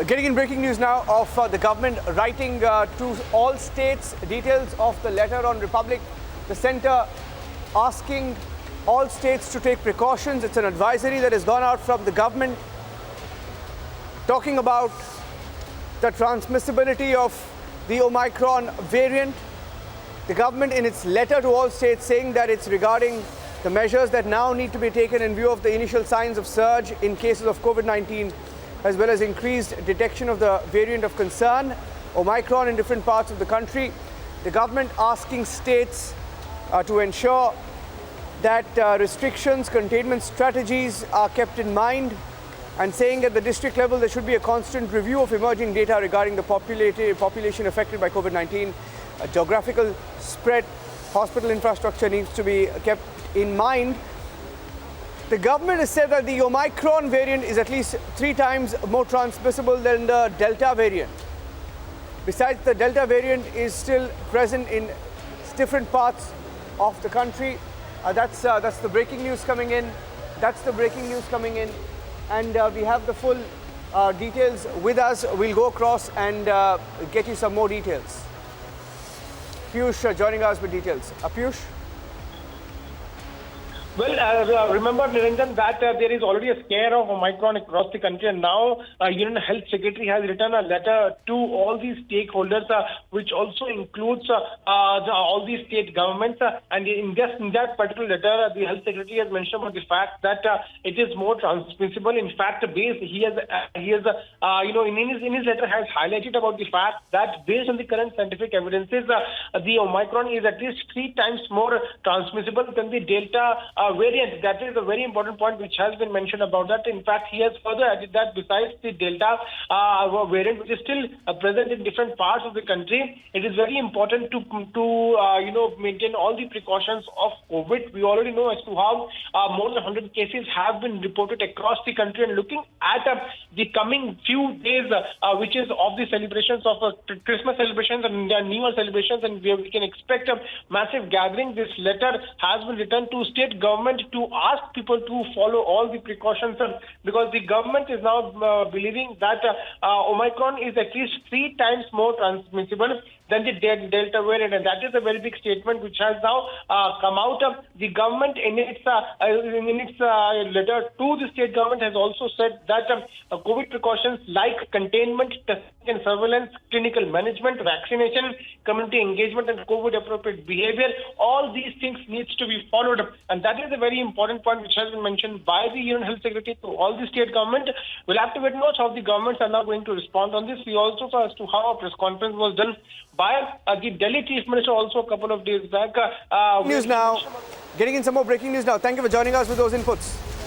Getting in breaking news now of the government writing to all states details of the letter on Republic. The centre asking all states to take precautions. It's an advisory that has gone out from the government talking about the transmissibility of the Omicron variant. The government in its letter to all states saying that it's regarding the measures that now need to be taken in view of the initial signs of surge in cases of COVID-19 as well as increased detection of the variant of concern, Omicron, in different parts of the country. The government asking states to ensure that restrictions, containment strategies are kept in mind, and saying at the district level there should be a constant review of emerging data regarding the population affected by COVID-19. Geographical spread, hospital infrastructure needs to be kept in mind. The government has said that the Omicron variant is at least 3 times more transmissible than the Delta variant. Besides, the Delta variant is still present in different parts of the country. That's the breaking news coming in. And we have the full details with us. We'll go across and get you some more details. Piyush joining us with details. Piyush? Well, remember, Niranjan, that there is already a scare of Omicron across the country, and now Union Health Secretary has written a letter to all these stakeholders, which also includes all these state governments. And in that particular letter, the Health Secretary has mentioned about the fact that it is more transmissible. In fact, he has in his letter has highlighted about the fact that based on the current scientific evidences, the Omicron is at least 3 times more transmissible than the Delta variant. That is a very important point which has been mentioned about that. In fact, he has further added that besides the Delta variant, which is still present in different parts of the country, it is very important to maintain all the precautions of COVID. We already know as to how more than 100 cases have been reported across the country, and looking at the coming few days, which is of the celebrations of Christmas celebrations and New Year celebrations, and we can expect a massive gathering. This letter has been written to state government to ask people to follow all the precautions, because the government is now believing that Omicron is at least 3 times more transmissible than the Delta variant, and that is a very big statement which has now come out. The government in its letter to the state government has also said that COVID precautions like containment, testing and surveillance, clinical management, vaccination, community engagement and COVID appropriate behavior, all these things needs to be followed, and that is a very important point which has been mentioned by the Union Health Secretary to all the state government. We'll have to wait and watch how the governments are now going to respond on this. We also saw as to how a press conference was done by the Delhi Chief Minister also a couple of days back. News now. Getting in some more breaking news now. Thank you for joining us with those inputs.